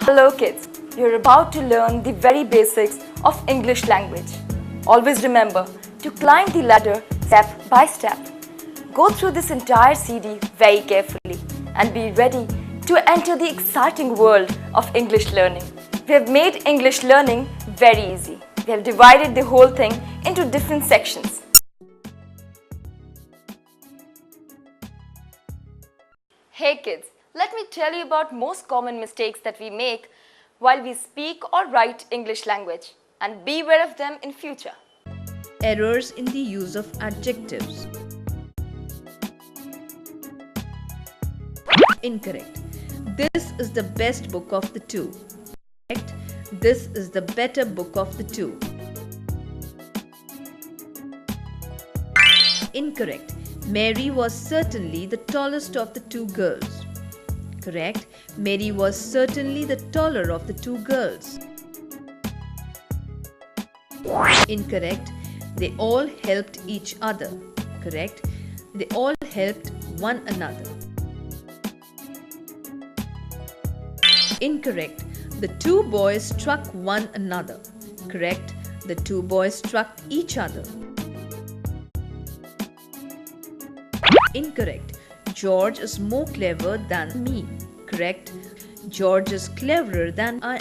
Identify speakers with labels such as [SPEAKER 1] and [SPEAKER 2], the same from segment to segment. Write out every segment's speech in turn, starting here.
[SPEAKER 1] Hello kids, you're about to learn the very basics of English language. Always remember to climb the ladder step by step. Go through this entire CD very carefully and be ready to enter the exciting world of English learning. We have made English learning very easy. We have divided the whole thing into different sections. Hey kids, let me tell you about most common mistakes that we make while we speak or write English language, and be aware of them in future.
[SPEAKER 2] Errors in the use of adjectives. Incorrect. This is the best book of the two. Correct. This is the better book of the two. Incorrect. Mary was certainly the tallest of the two girls. Correct. Mary was certainly the taller of the two girls. Incorrect. They all helped each other. Correct. They all helped one another. Incorrect. The two boys struck one another. Correct. The two boys struck each other. Incorrect. George is more clever than me. Correct. George is cleverer than I.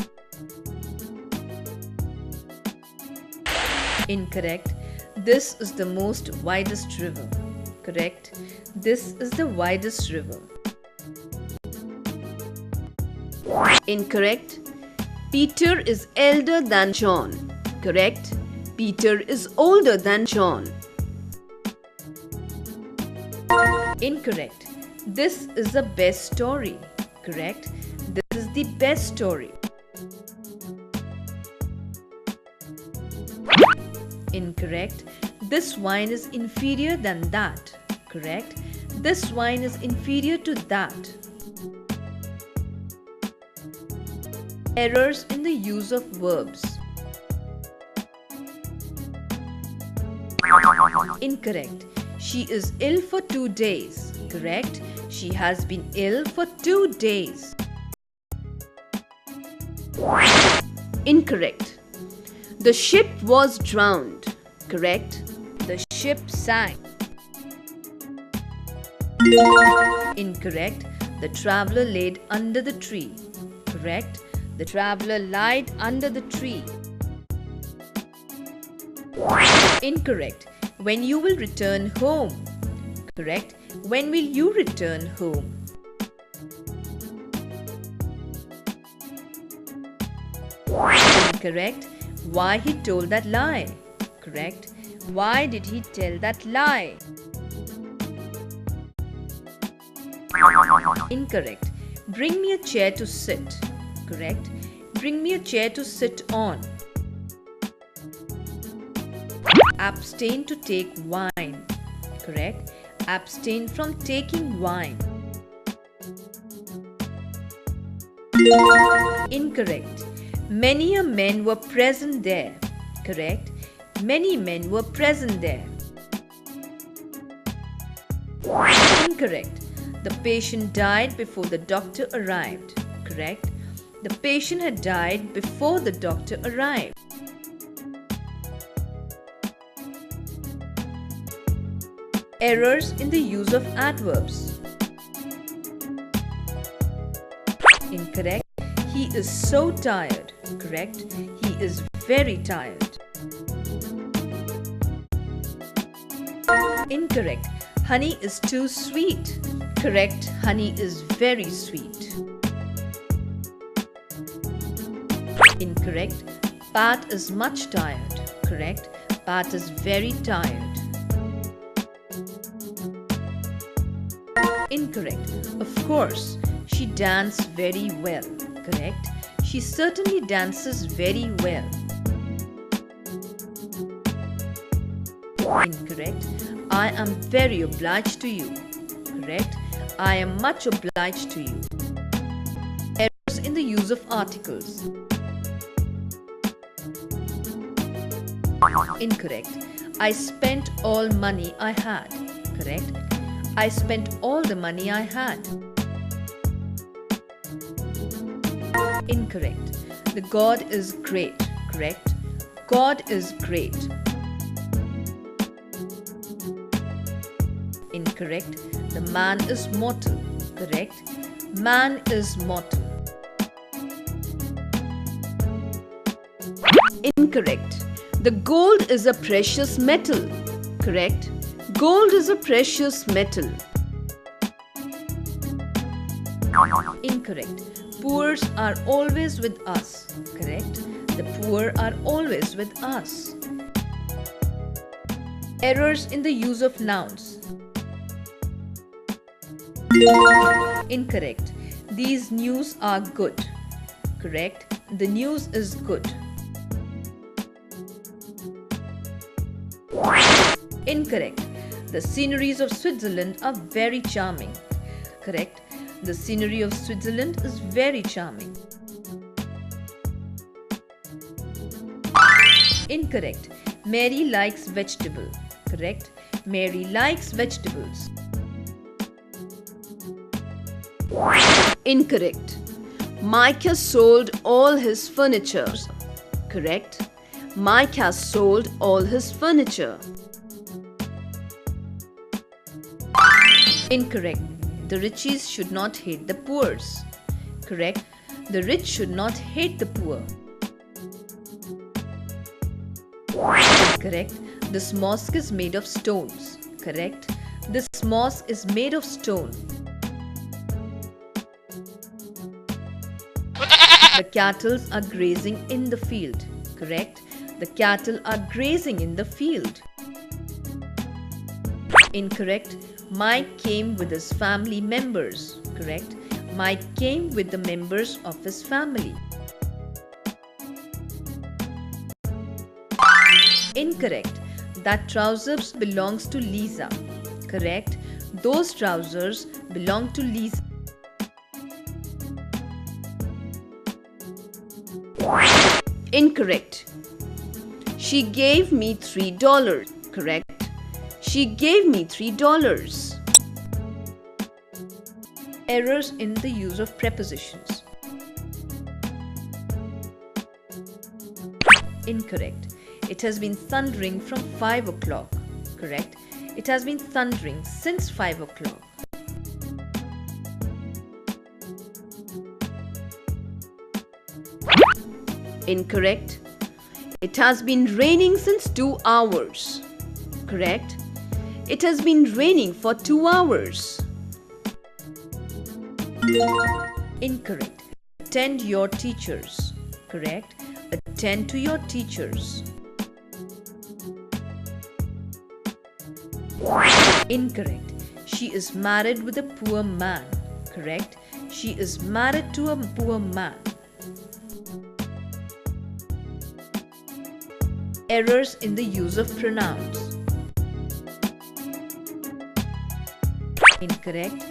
[SPEAKER 2] Incorrect. This is the most widest river. Correct. This is the widest river. Incorrect. Peter is elder than John. Correct. Peter is older than John. Incorrect. This is the best story. Correct. This is the best story. Incorrect. This wine is inferior than that. Correct. This wine is inferior to that. Errors in the use of verbs. Incorrect. She is ill for 2 days. Correct. She has been ill for 2 days. Incorrect. The ship was drowned. Correct. The ship sank. Incorrect. The traveler laid under the tree. Correct. The traveler lied under the tree. Incorrect. When you will return home. Correct. When will you return home? Incorrect. Why he told that lie. Correct. Why did he tell that lie? Incorrect. Bring me a chair to sit. Correct. Bring me a chair to sit on. Abstain to take wine. Correct. Abstain from taking wine. Incorrect. Many a men were present there. Correct. Many men were present there. Incorrect. The patient died before the doctor arrived. Correct. The patient had died before the doctor arrived. Errors in the use of adverbs. Incorrect. He is so tired. Correct. He is very tired. Incorrect. Honey is too sweet. Correct. Honey is very sweet. Incorrect. Pat is much tired. Correct. Pat is very tired. Incorrect. Of course, she danced very well. Correct. She certainly dances very well. Incorrect. I am very obliged to you. Correct. I am much obliged to you. Errors in the use of articles. Incorrect. I spent all money I had. Correct. I spent all the money I had. Incorrect. The God is great. Correct. God is great. Incorrect. The man is mortal. Correct. Man is mortal. Incorrect. The gold is a precious metal. Correct. Gold is a precious metal. Incorrect. Poors are always with us. Correct. The poor are always with us. Errors in the use of nouns. Incorrect. These news are good. Correct. The news is good. Incorrect. The sceneries of Switzerland are very charming. Correct. The scenery of Switzerland is very charming. Incorrect. Mary likes vegetable. Correct. Mary likes vegetables. Incorrect. Mike has sold all his furniture. Correct. Mike has sold all his furniture. Incorrect. The riches should not hate the poors. Correct. The rich should not hate the poor. Correct. This mosque is made of stones. Correct. This mosque is made of stone. The cattle are grazing in the field. Correct. The cattle are grazing in the field. Incorrect. Mike came with his family members. Correct. Mike came with the members of his family. Incorrect. That trousers belongs to Lisa. Correct. Those trousers belong to Lisa. Incorrect. She gave me $3. Correct. She gave me $3. Errors in the use of prepositions. Incorrect. It has been thundering from 5 o'clock. Correct. It has been thundering since 5 o'clock. Incorrect. It has been raining since 2 hours. Correct. It has been raining for 2 hours. Incorrect. Attend your teachers. Correct. Attend to your teachers. Incorrect. She is married with a poor man. Correct. She is married to a poor man. Errors in the use of pronouns. Incorrect.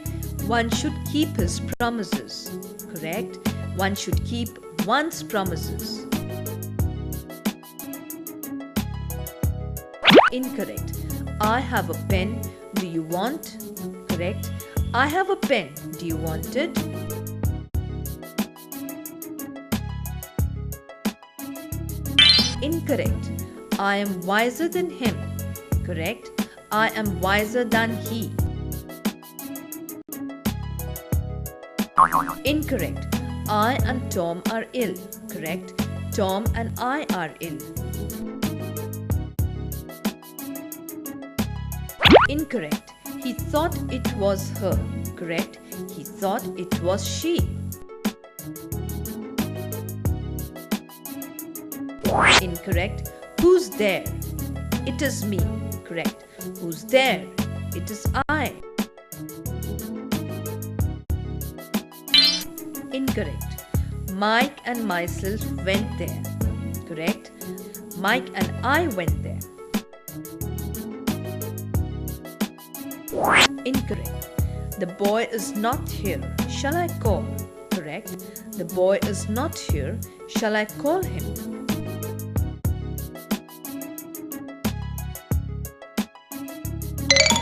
[SPEAKER 2] One should keep his promises. Correct. One should keep one's promises. Incorrect. I have a pen. Do you want? Correct. I have a pen. Do you want it? Incorrect. I am wiser than him. Correct. I am wiser than he. Incorrect. I and Tom are ill. Correct. Tom and I are ill. Incorrect. He thought it was her. Correct. He thought it was she. Incorrect. Who's there? It is me. Correct. Who's there? It is I. Incorrect. Mike and myself went there. Correct. Mike and I went there. Incorrect. The boy is not here. Shall I call? Correct. The boy is not here. Shall I call him?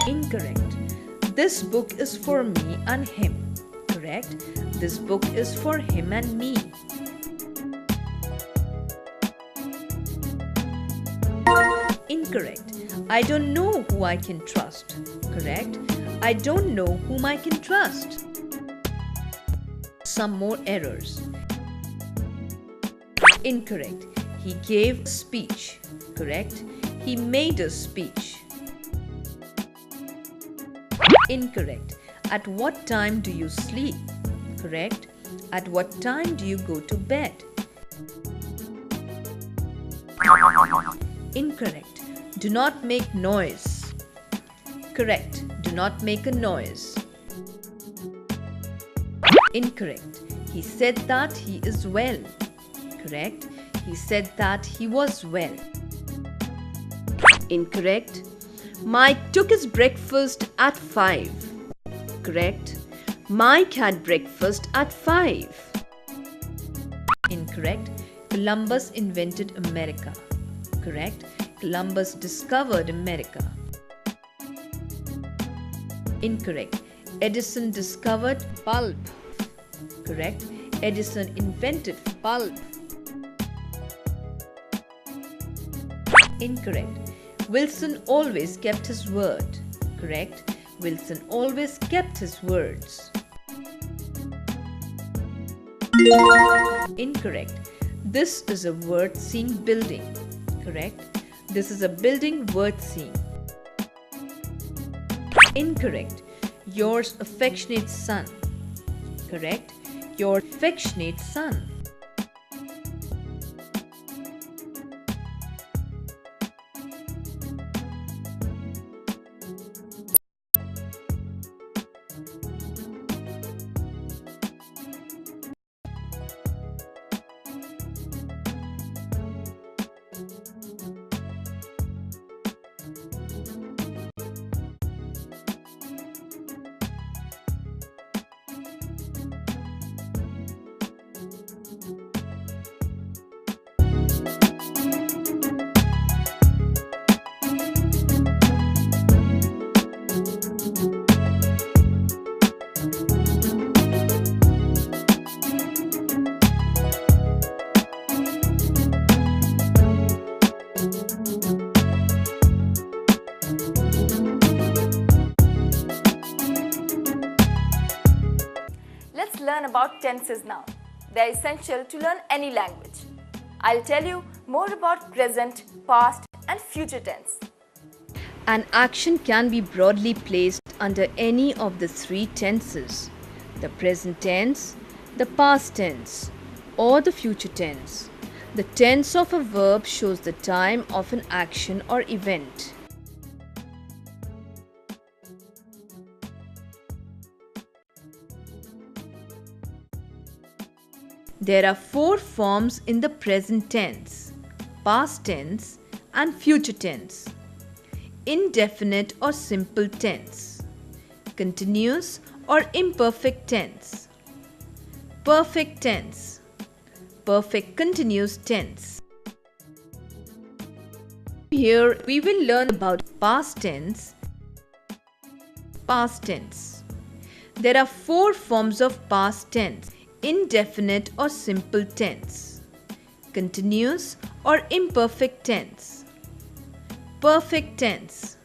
[SPEAKER 2] Incorrect. This book is for me and him. Correct. This book is for him and me. Incorrect. I don't know who I can trust. Correct. I don't know whom I can trust. Some more errors. Incorrect. He gave a speech. Correct. He made a speech. Incorrect. At what time do you sleep? Correct. At what time do you go to bed? Incorrect. Do not make noise. Correct. Do not make a noise. Incorrect. He said that he is well. Correct. He said that he was well. Incorrect. Mike took his breakfast at 5. Correct. Mike had breakfast at 5. Incorrect. Columbus invented America. Correct. Columbus discovered America. Incorrect. Edison discovered bulb. Correct. Edison invented bulb. Incorrect. Wilson always kept his word. Correct. Wilson always kept his words. Incorrect. This is a worth seeing building. Correct. This is a building worth seeing. Incorrect. Yours affectionate son. Correct. Your affectionate son.
[SPEAKER 1] Let's learn about tenses now. They're essential to learn any language. I'll tell you more about present, past, and future tense.
[SPEAKER 2] An action can be broadly placed under any of the three tenses: the present tense, the past tense, or the future tense. The tense of a verb shows the time of an action or event. There are four forms in the present tense: past tense and future tense, indefinite or simple tense, continuous or imperfect tense, perfect tense, perfect continuous tense. Here we will learn about past tense. Past tense. There are four forms of past tense: indefinite or simple tense, continuous or imperfect tense, perfect tense,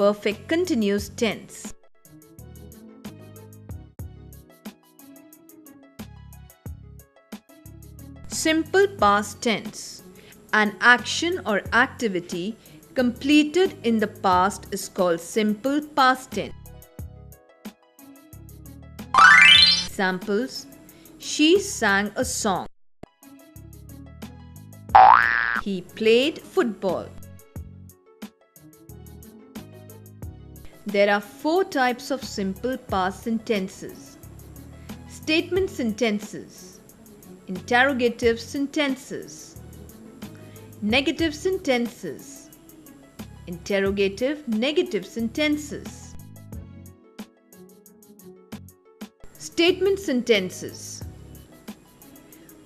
[SPEAKER 2] perfect continuous tense. Simple past tense. An action or activity completed in the past is called simple past tense. Examples: she sang a song. He played football. There are four types of simple past sentences: statement sentences, interrogative sentences, negative sentences, interrogative negative sentences. Statement sentences.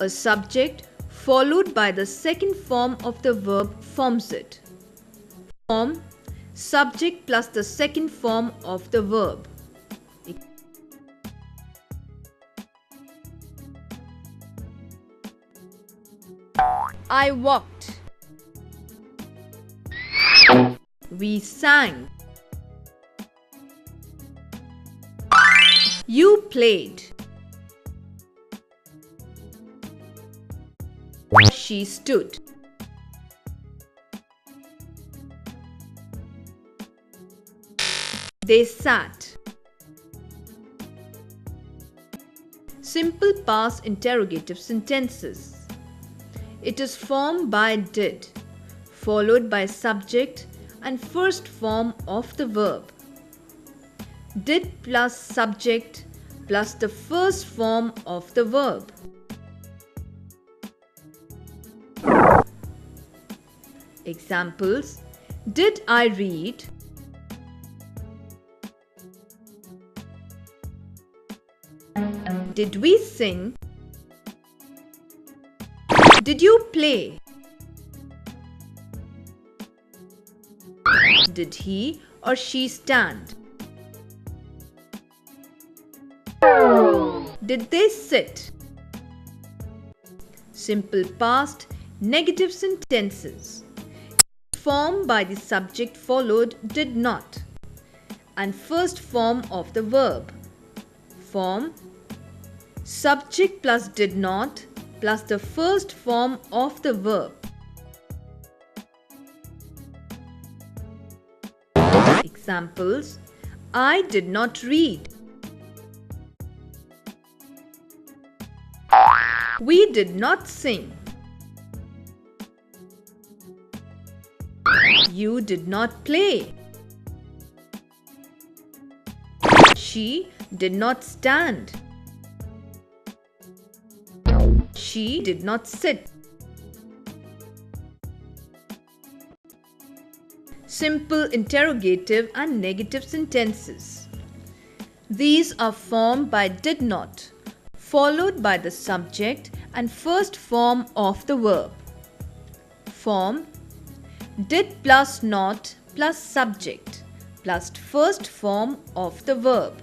[SPEAKER 2] A subject followed by the second form of the verb forms it. Form: subject plus the second form of the verb. I walked. We sang. You played. She stood. They sat. Simple past interrogative sentences. It is formed by did, followed by subject and first form of the verb. Did plus subject plus the first form of the verb. Examples: did I read? Did we sing? Did you play? Did he or she stand? Did they sit? Simple past negative sentences formed by the subject followed did not and first form of the verb. Form: subject plus did not plus the first form of the verb. Examples: I did not read. We did not sing. You did not play. She did not stand. She did not sit. Simple interrogative and negative sentences. These are formed by did not, followed by the subject and first form of the verb. Form: did plus not plus subject plus first form of the verb.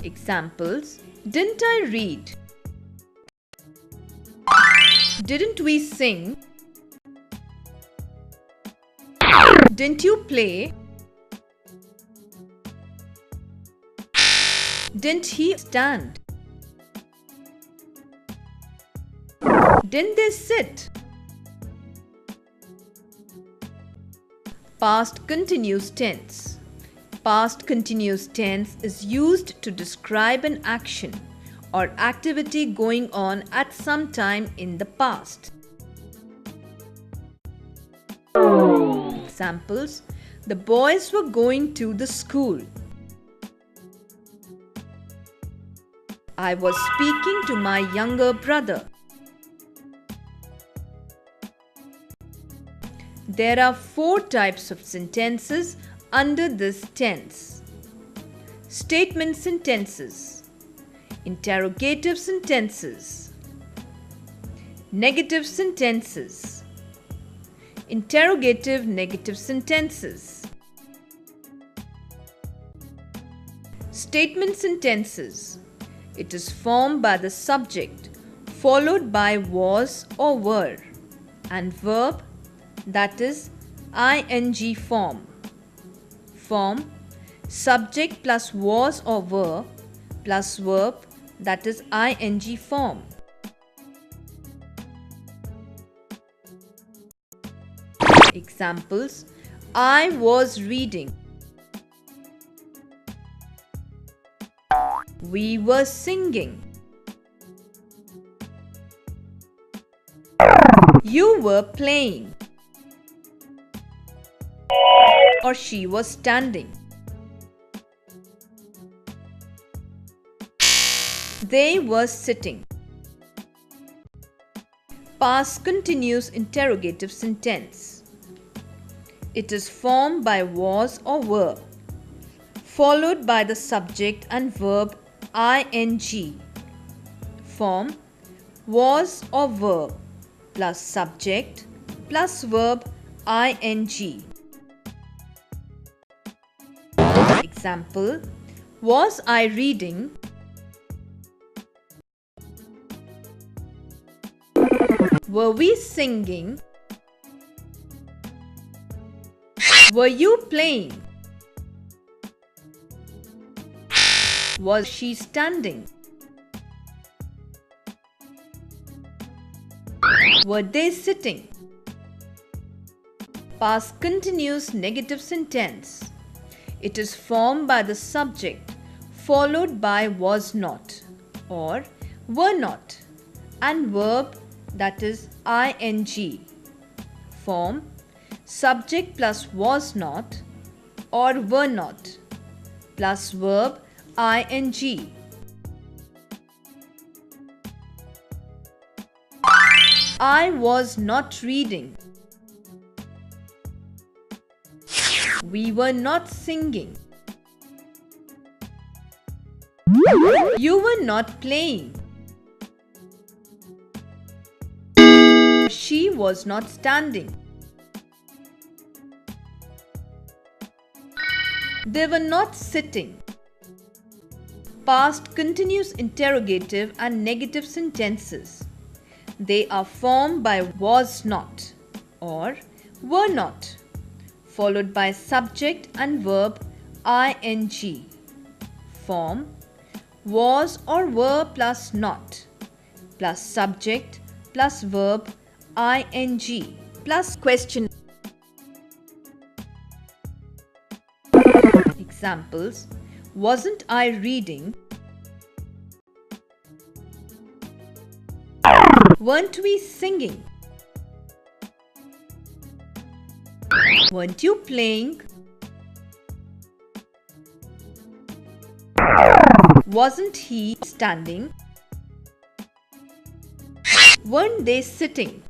[SPEAKER 2] Examples: didn't I read? Didn't we sing? Didn't you play? Didn't he stand? Didn't they sit? Past continuous tense. Past continuous tense is used to describe an action or activity going on at some time in the past. Examples: the boys were going to the school. I was speaking to my younger brother. There are 4 types of sentences under this tense. Statement sentences, interrogative sentences, negative sentences, interrogative negative sentences. Statement sentences. It is formed by the subject followed by was or were and verb, that is ing form. Form: subject plus was or were plus verb, that is ing form. Examples: I was reading. We were singing. You were playing. Or she was standing. They were sitting. Past continuous interrogative sentence. It is formed by was or were, followed by the subject and verb ing. Form: was or were plus subject plus verb ing. Example: was I reading? Were we singing? Were you playing? Was she standing? Were they sitting? Past continuous negative sentence. It is formed by the subject followed by was not or were not and verb, that is ing. Form subject plus was not or were not plus verb ing. I was not reading. We were not singing. You were not playing. She was not standing. They were not sitting. Past continuous interrogative and negative sentences. They are formed by was not or were not, followed by subject and verb ing. Form was or were plus not plus subject plus verb ing plus question. Examples: wasn't I reading? Weren't we singing? Weren't you playing? Wasn't he standing? Weren't they sitting?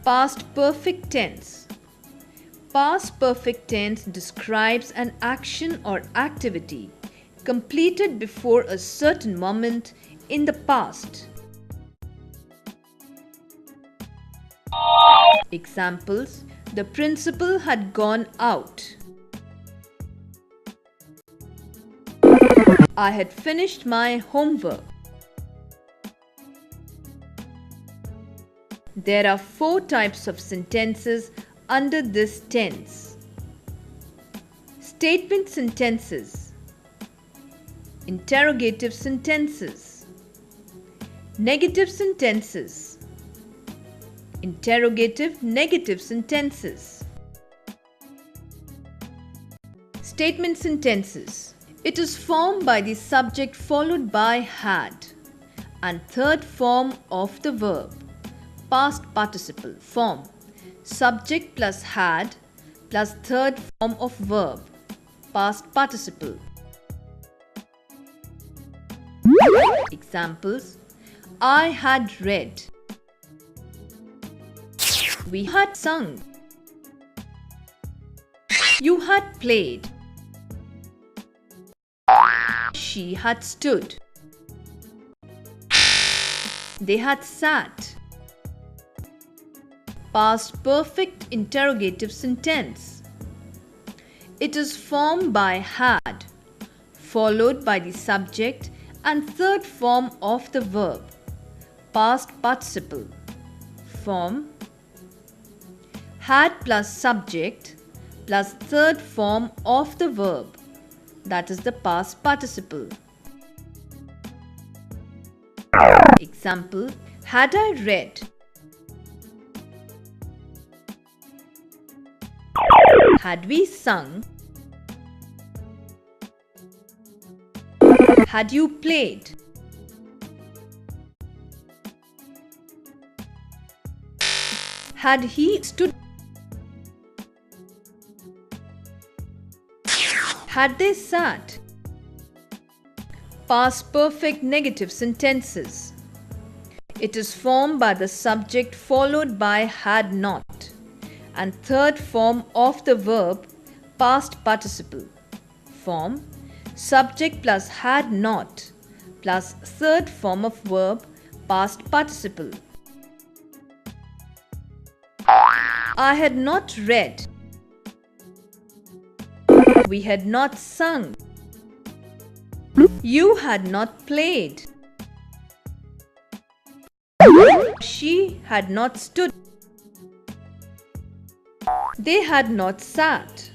[SPEAKER 2] Past perfect tense. Past perfect tense describes an action or activity completed before a certain moment in the past. Examples: the principal had gone out. I had finished my homework. There are 4 types of sentences under this tense. Statement sentences, interrogative sentences, negative sentences, interrogative negative sentences. Statement sentences. It is formed by the subject followed by had and third form of the verb. Past participle form subject plus had plus third form of verb. Past participle. Examples: I had read. We had sung. You had played. She had stood. They had sat. Past perfect interrogative sentence. It is formed by had, followed by the subject and third form of the verb. Past participle. Form had plus subject plus third form of the verb, that is the past participle. Example: had I read? Had we sung? Had you played? Had he stood? Had they sat? Past perfect negative sentences. It is formed by the subject followed by had not and third form of the verb past participle. Form subject plus had not plus third form of verb past participle. I had not read. We had not sung. You had not played. she had not stood. They had not sat.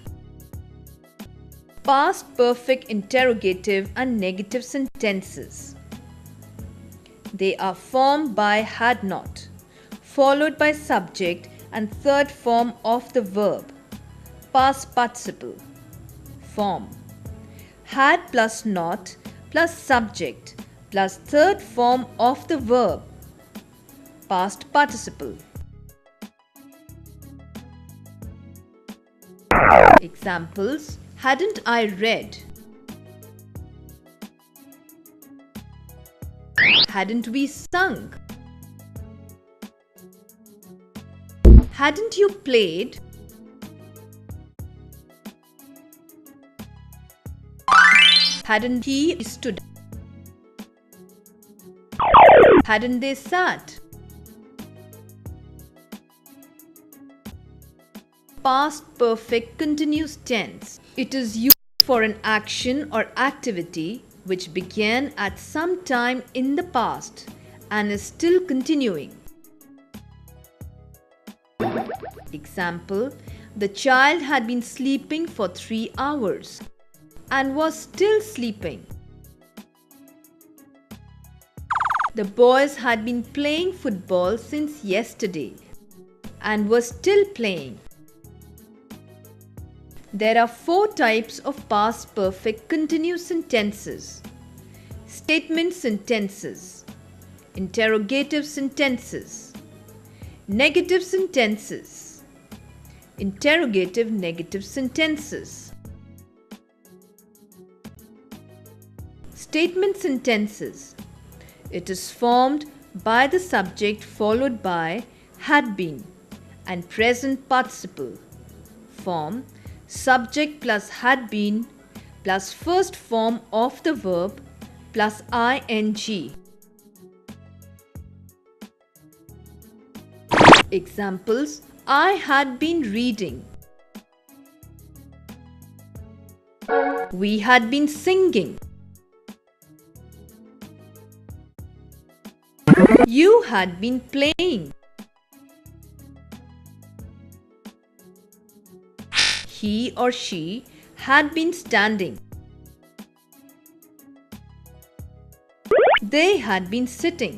[SPEAKER 2] Past perfect interrogative and negative sentences. They are formed by had not, followed by subject and third form of the verb, past participle. Form: had plus not plus subject plus third form of the verb, past participle. Examples: hadn't I read? Hadn't we sung? Hadn't you played? Hadn't he stood? Hadn't they sat? Past perfect continuous tense. It is used for an action or activity which began at some time in the past and is still continuing. Example: the child had been sleeping for 3 hours and was still sleeping. The boys had been playing football since yesterday and were still playing. There are 4 types of past perfect continuous sentences: statement sentences, interrogative sentences, negative sentences, interrogative negative sentences. Statement sentences. It is formed by the subject followed by had been and present participle. Form: subject plus had been plus first form of the verb plus ing. Examples: I had been reading. We had been singing. You had been playing. He or she had been standing. They had been sitting.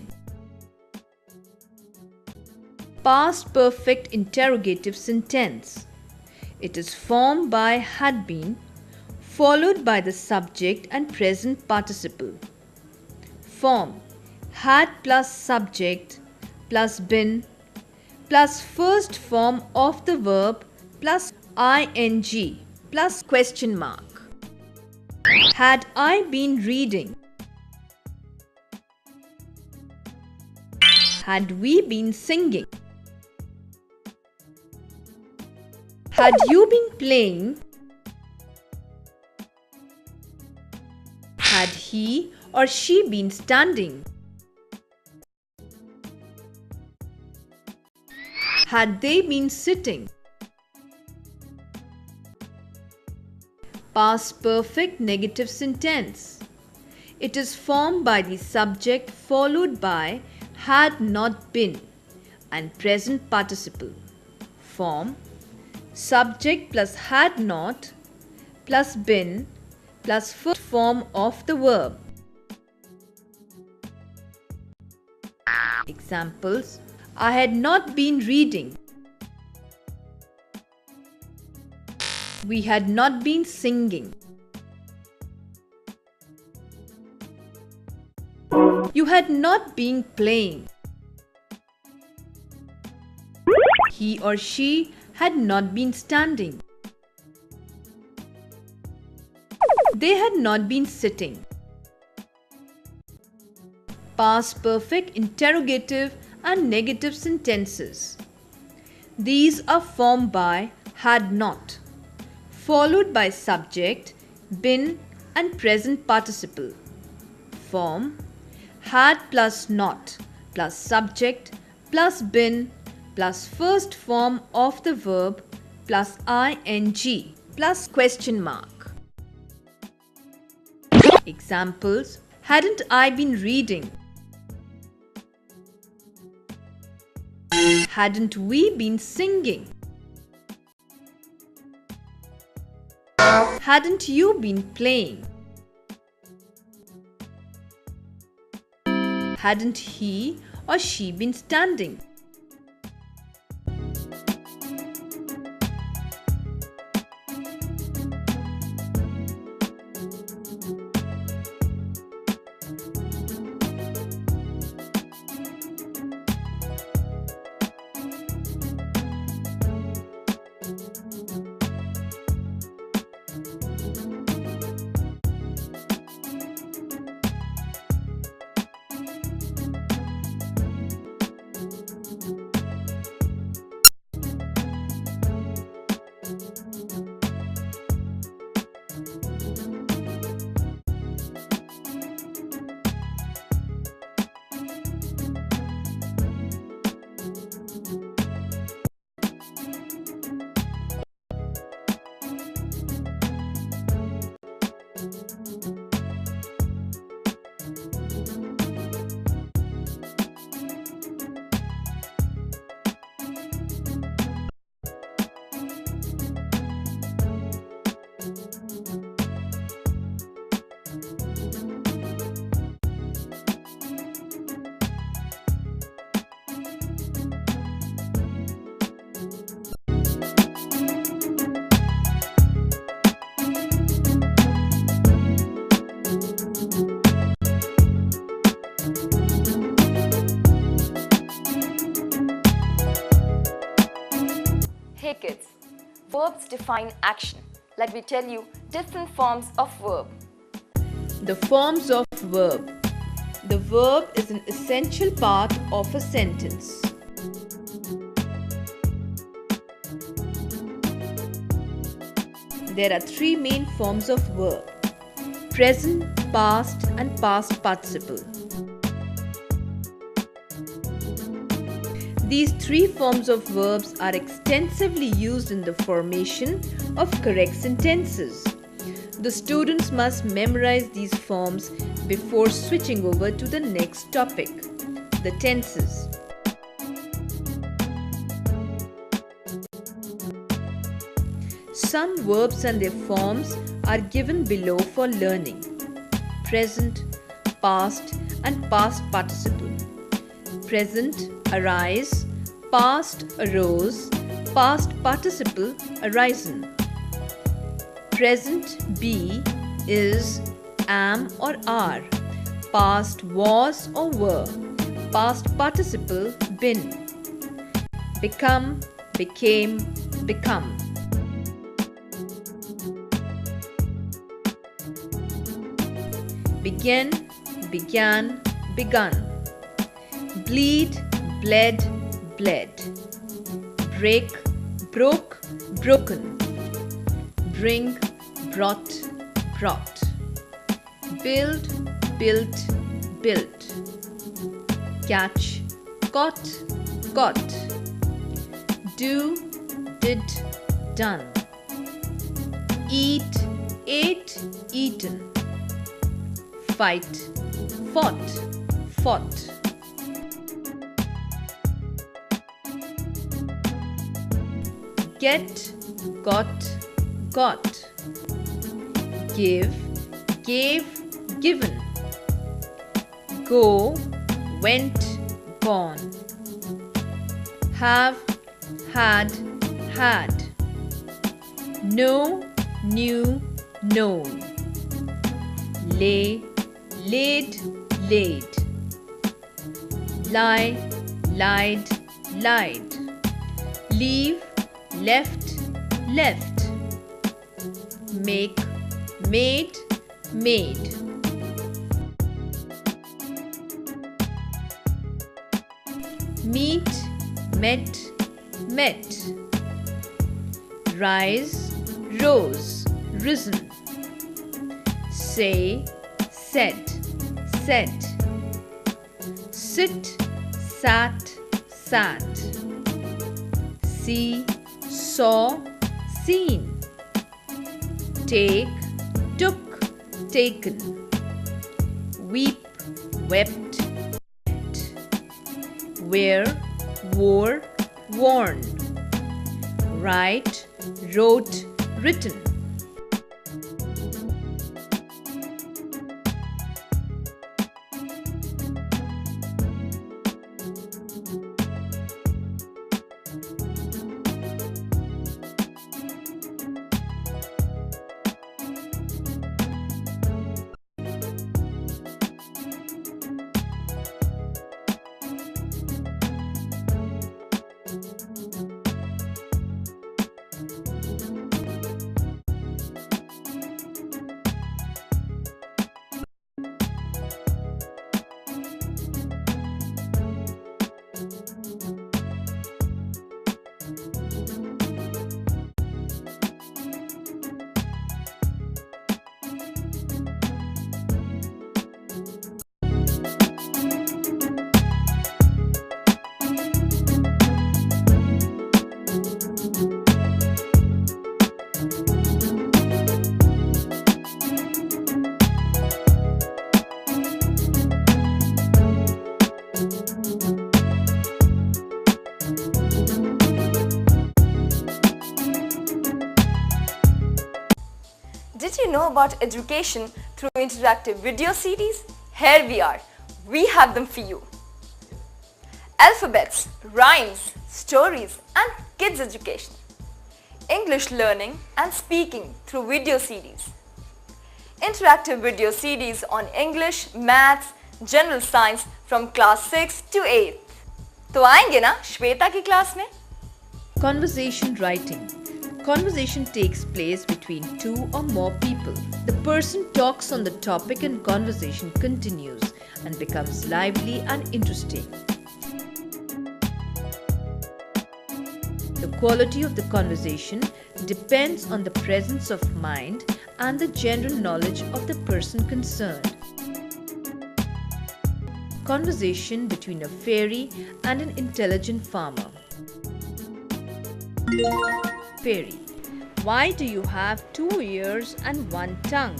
[SPEAKER 2] Past perfect interrogative sentence. It is formed by had been followed by the subject and present participle. Form: had plus subject plus been plus first form of the verb plus ing plus question mark. Had I been reading? Had we been singing? Had you been playing? Had he or she been standing? Had they been sitting? Past perfect negative sentence. It is formed by the subject followed by had not been and present participle. Form: subject plus had not plus been plus first form of the verb. Examples: I had not been reading. We had not been singing. You had not been playing. He or she had not been standing. They had not been sitting. Past perfect interrogative and negative sentences. These are formed by had not, followed by subject, been and present participle. Form: had plus not plus subject plus been plus first form of the verb plus ing plus question mark. Examples: hadn't I been reading? Hadn't we been singing? Hadn't you been playing? Hadn't he or she been standing?
[SPEAKER 1] Hey kids, verbs define action. Let me tell you different forms of verb.
[SPEAKER 2] The forms of verb. The verb is an essential part of a sentence. There are three main forms of verb: present, past, and past participle. These three forms of verbs are extensively used in the formation of correct sentences. The students must memorize these forms before switching over to the next topic, the tenses. Some verbs and their forms are given below for learning: present, past, and past participle. Present, arise; past, arose; past participle, arisen. Present, be, is, am or are; past, was or were; past participle, been. Become, became, become. Begin, began, begun. Bleed, bled, bled. Break, broke, broken. Bring, brought, brought. Build, built, built. Catch, caught, got. Do, did, done. Eat, ate, eaten. Fight, fought, fought. Get, got, got. Give, gave, given. Go, went, gone. Have, had, had. Know, knew, known. Lay, laid, laid. Lie, lied, lied. Leave, left, left. Make, made, made. Meet, met, met. Rise, rose, risen. Say, said, said. Sit, sat, sat. See, saw, seen. Take, took, taken. Weep, wept, wept. Wear, wore, worn. Write, wrote, written.
[SPEAKER 1] Did you know about education through interactive video CDs? Here we are. We have them for you. Alphabets, rhymes, stories and kids education. English learning and speaking through video CDs. Interactive video CDs on English, Maths, General Science from class 6 to 8th. तो आएंगे ना श्वेता की class में?
[SPEAKER 2] Conversation writing. Conversation takes place between two or more people. The person talks on the topic and conversation continues and becomes lively and interesting. The quality of the conversation depends on the presence of mind and the general knowledge of the person concerned. Conversation between a fairy and an intelligent farmer. Fairy: why do you have 2 ears and 1 tongue?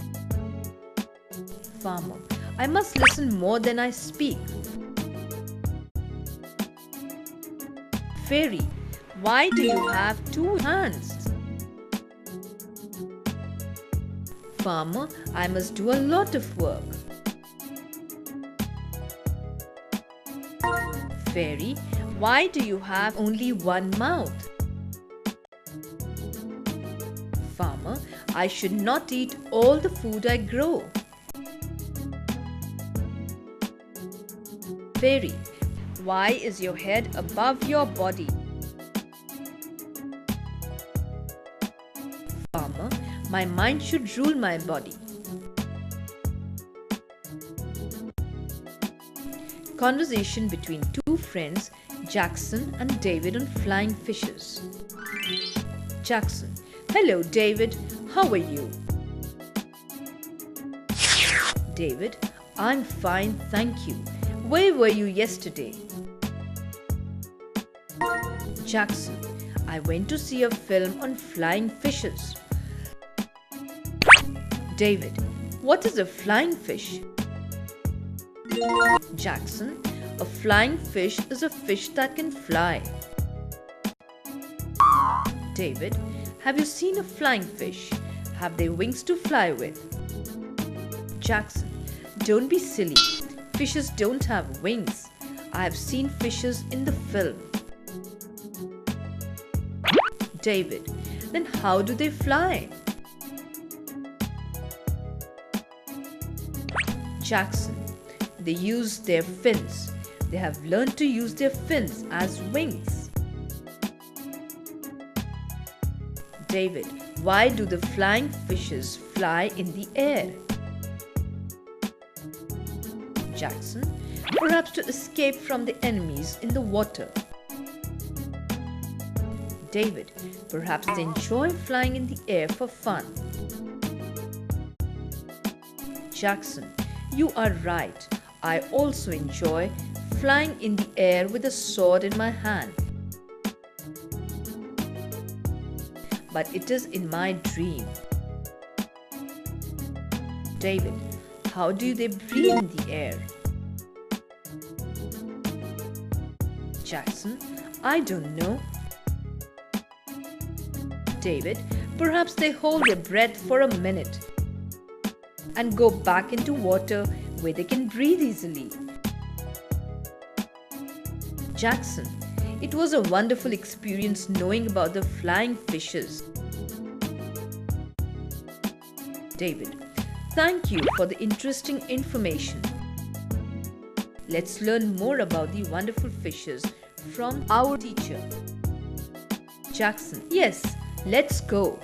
[SPEAKER 2] Farmer: I must listen more than I speak. Fairy: why do you have 2 hands? Farmer: I must do a lot of work. Fairy: why do you have only 1 mouth? Farmer: I should not eat all the food I grow. Fairy: why is your head above your body? Farmer: my mind should rule my body. Conversation between two friends, Jackson and David, on flying fishes. Jackson: hello David, how are you? David: I'm fine, thank you. Where were you yesterday? Jackson: I went to see a film on flying fishes. David: what is a flying fish? Jackson: a flying fish is a fish that can fly. David: have you seen a flying fish? Have they wings to fly with? Jackson: don't be silly. Fishes don't have wings. I have seen fishes in the film. David: then how do they fly? Jackson: they use their fins. They have learned to use their fins as wings. David: why do the flying fishes fly in the air? Jackson: perhaps to escape from the enemies in the water. David: perhaps they enjoy flying in the air for fun. Jackson: you are right. I also enjoy flying in the air with a sword in my hand. But it is in my dream. David: how do they breathe in the air? Jackson: I don't know. David, perhaps they hold their breath for a minute and go back into water where they can breathe easily. Jackson, it was a wonderful experience knowing about the flying fishes. David, thank you for the interesting information. Let's learn more about the wonderful fishes from our teacher. Jackson, yes, let's go.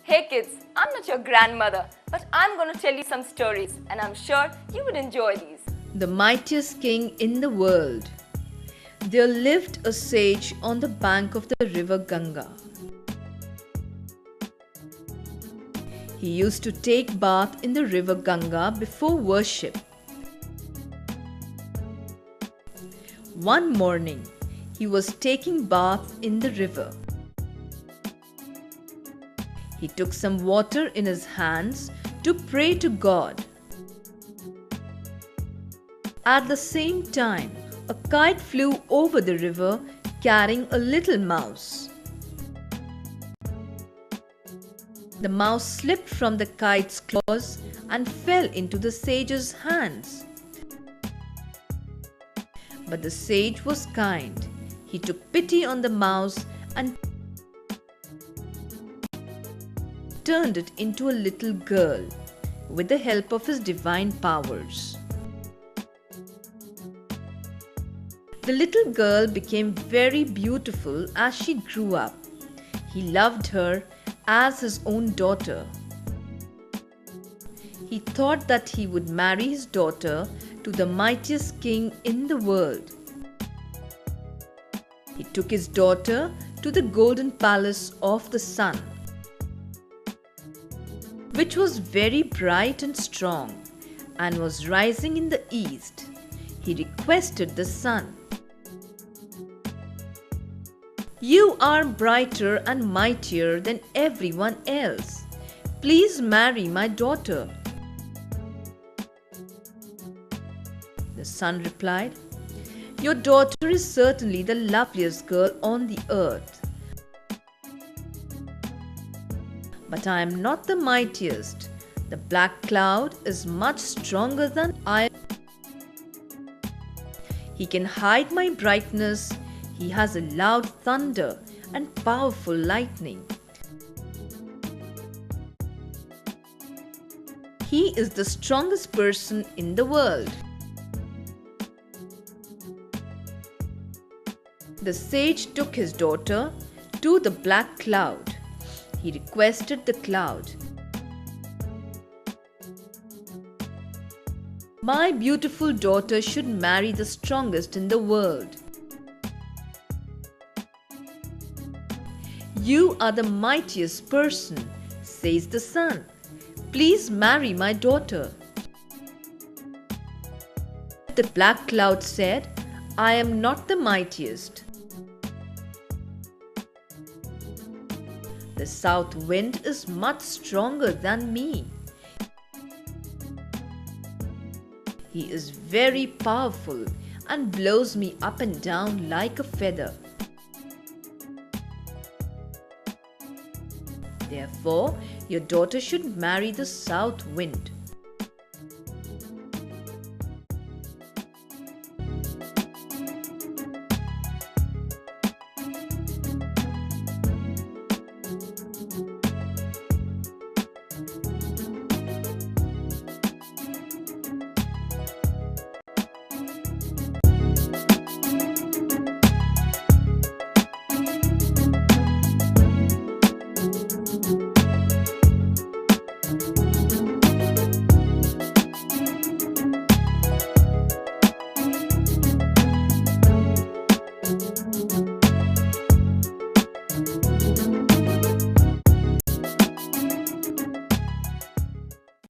[SPEAKER 1] Hey kids, I'm not your grandmother, but I'm going to tell you some stories and I'm sure you would enjoy these.
[SPEAKER 2] The mightiest king in the world. There lived a sage on the bank of the river Ganga. He used to take bath in the river Ganga before worship. One morning, he was taking bath in the river. He took some water in his hands to pray to God. At the same time, a kite flew over the river carrying a little mouse. The mouse slipped from the kite's claws and fell into the sage's hands. But the sage was kind. He took pity on the mouse and turned it into a little girl with the help of his divine powers. The little girl became very beautiful as she grew up. He loved her as his own daughter. He thought that he would marry his daughter to the mightiest king in the world. He took his daughter to the golden palace of the sun, which was very bright and strong and was rising in the east. He requested the sun, "You are brighter and mightier than everyone else. Please marry my daughter." The sun replied, "Your daughter is certainly the loveliest girl on the earth. But I am not the mightiest. The black cloud is much stronger than I. He can hide my brightness. He has a loud thunder and powerful lightning. He is the strongest person in the world." The sage took his daughter to the black cloud. He requested the cloud, "My beautiful daughter should marry the strongest in the world." You are the mightiest person, says the sun. Please marry my daughter. The black cloud said, I am not the mightiest. The south wind is much stronger than me. He is very powerful and blows me up and down like a feather. Therefore, your daughter should marry the south wind.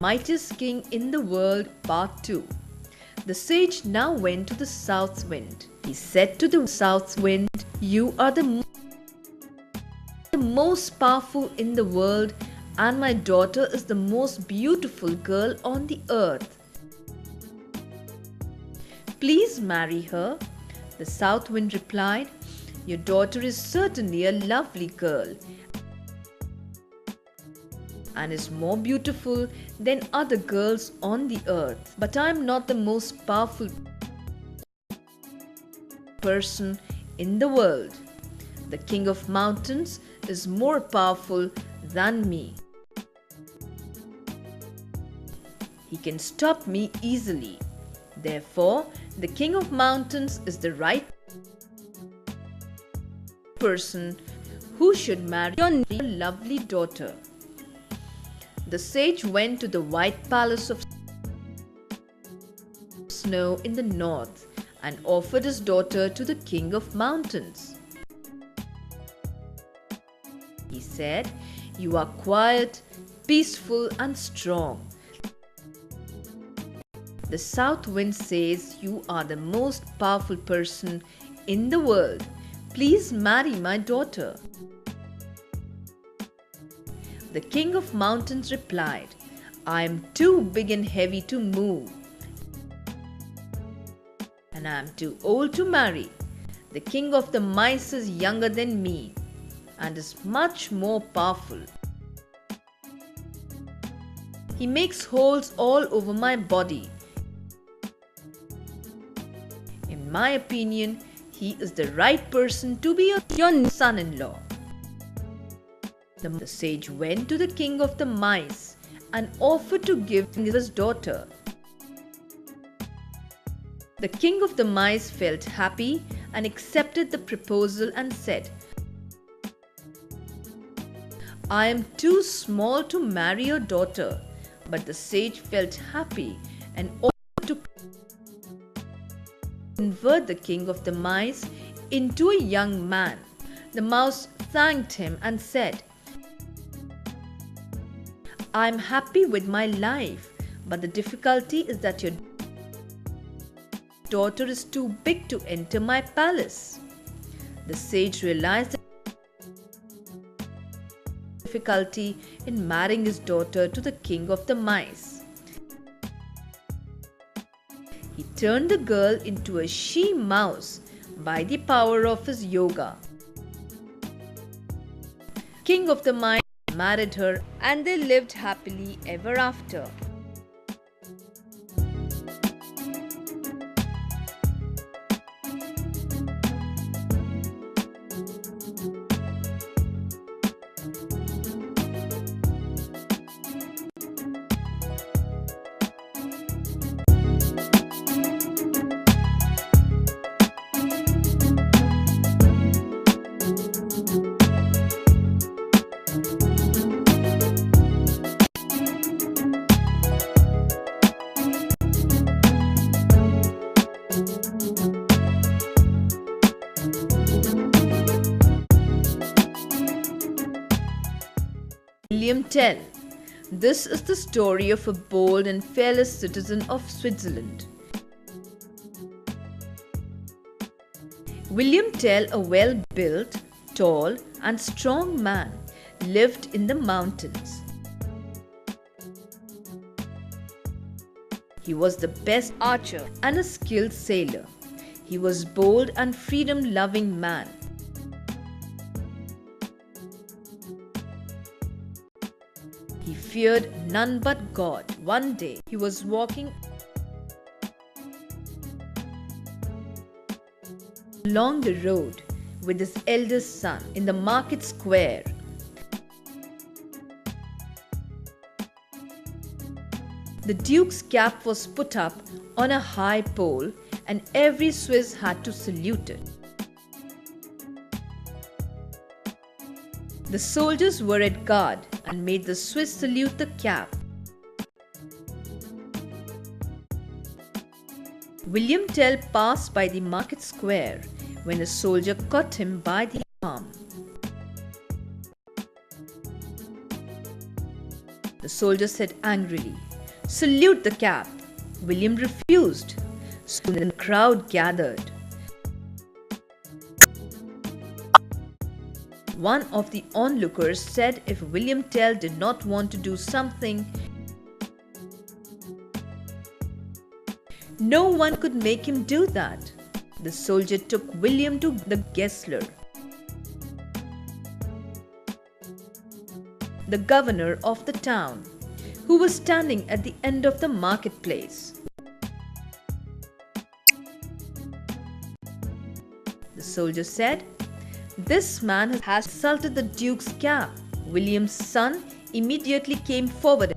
[SPEAKER 2] Mightiest king in the world, part 2. The sage now went to the south wind. He said to the south wind, You are the most powerful in the world, and my daughter is the most beautiful girl on the earth. Please marry her. The south wind replied, Your daughter is certainly a lovely girl and is more beautiful than other girls on the earth. But I am not the most powerful person in the world. The king of mountains is more powerful than me. He can stop me easily. Therefore, the king of mountains is the right person who should marry your lovely daughter. The sage went to the white palace of snow in the north and offered his daughter to the king of mountains. He said, You are quiet, peaceful, and strong. The south wind says, You are the most powerful person in the world. Please marry my daughter. The king of mountains replied, I am too big and heavy to move, and I am too old to marry. The king of the mice is younger than me and is much more powerful. He makes holes all over my body. In my opinion, he is the right person to be your son-in-law. The sage went to the king of the mice and offered to give him his daughter. The king of the mice felt happy and accepted the proposal and said, I am too small to marry your daughter. But the sage felt happy and offered to convert the king of the mice into a young man. The mouse thanked him and said, I am happy with my life, but the difficulty is that your daughter is too big to enter my palace. The sage realized the difficulty in marrying his daughter to the king of the mice. He turned the girl into a she-mouse by the power of his yoga. King of the mice married her, and they lived happily ever after. Tell. This is the story of a bold and fearless citizen of Switzerland. William Tell, a well-built, tall and strong man, lived in the mountains. He was the best archer and a skilled sailor. He was bold and freedom-loving man. He feared none but God. One day, he was walking along the road with his eldest son in the market square. The Duke's cap was put up on a high pole and every Swiss had to salute it. The soldiers were at guard and made the Swiss salute the cap. William Tell passed by the market square when a soldier caught him by the arm. The soldier said angrily, "Salute the cap." William refused. Soon the crowd gathered. One of the onlookers said if William Tell did not want to do something, no one could make him do that. The soldier took William to the Gessler, the governor of the town, who was standing at the end of the marketplace. The soldier said, "This man has insulted the Duke's cap." William's son immediately came forward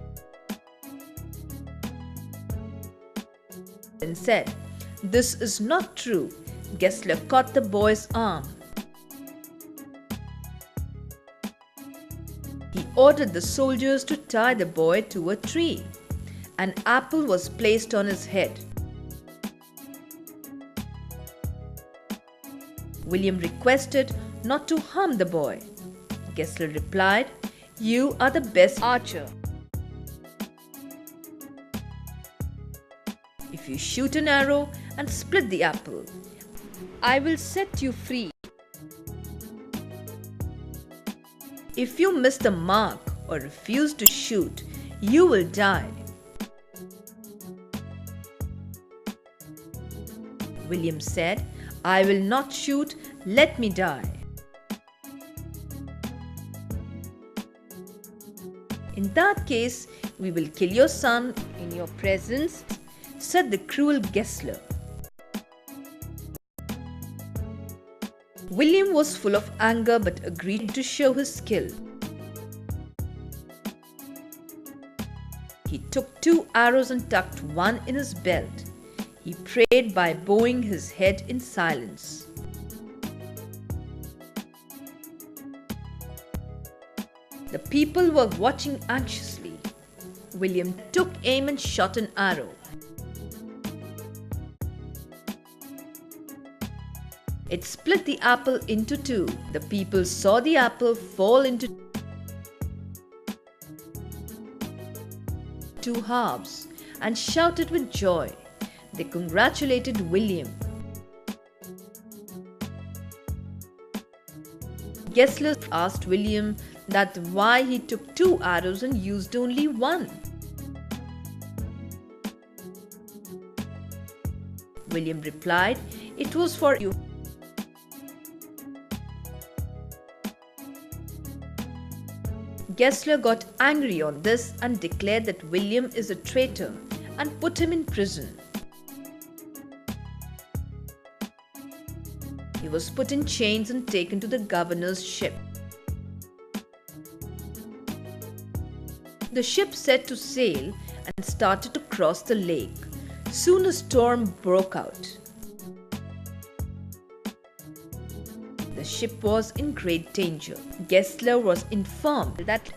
[SPEAKER 2] and said, "This is not true." Gessler caught the boy's arm. He ordered the soldiers to tie the boy to a tree. An apple was placed on his head. William requested not to harm the boy. Gessler replied, "You are the best archer. If you shoot an arrow and split the apple, I will set you free. If you miss the mark or refuse to shoot, you will die." William said, "I will not shoot, let me die." "In that case, we will kill your son in your presence," said the cruel Gessler. William was full of anger but agreed to show his skill. He took 2 arrows and tucked one in his belt. He prayed by bowing his head in silence. The people were watching anxiously. William took aim and shot an arrow. It split the apple into 2. The people saw the apple fall into 2 halves and shouted with joy. They congratulated William. Gessler asked William that why he took 2 arrows and used only 1. William replied, "It was for you." Gessler got angry on this and declared that William is a traitor and put him in prison. He was put in chains and taken to the governor's ship. The ship set to sail and started to cross the lake. Soon a storm broke out. The ship was in great danger. Gessler was informed that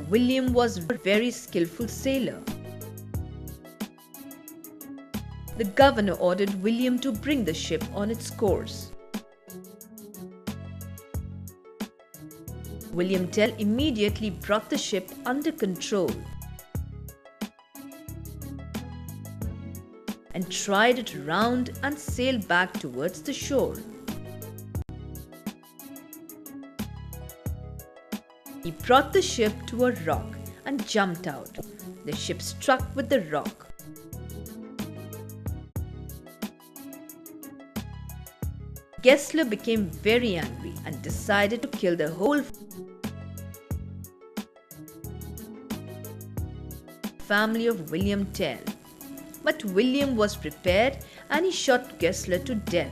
[SPEAKER 2] William was a very skillful sailor. The governor ordered William to bring the ship on its course. William Tell immediately brought the ship under control and tried it round and sailed back towards the shore. He brought the ship to a rock and jumped out. The ship struck with the rock. Gessler became very angry and decided to kill the whole family of William Tell. But William was prepared and he shot Gessler to death.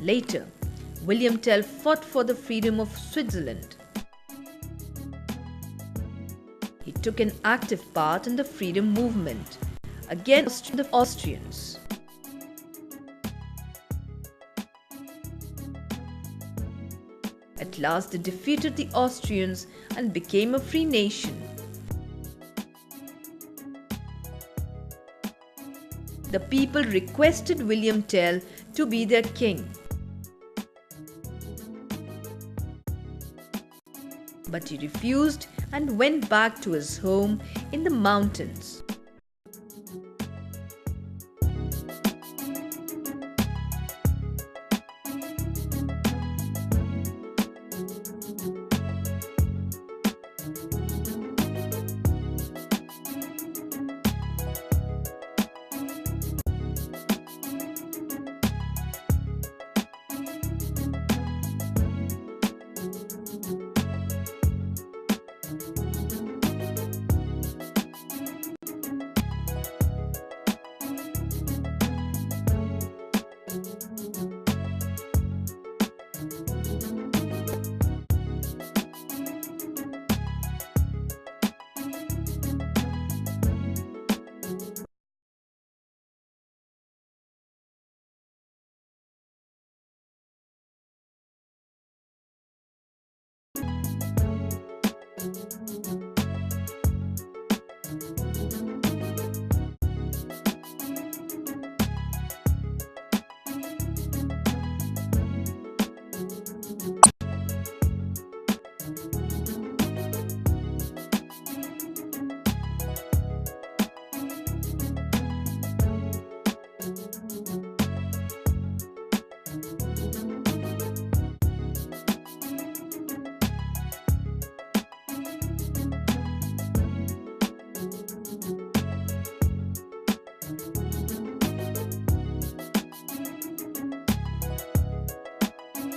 [SPEAKER 2] Later, William Tell fought for the freedom of Switzerland. He took an active part in the freedom movement against the Austrians. At last, they defeated the Austrians and became a free nation. The people requested William Tell to be their king. But he refused and went back to his home in the mountains.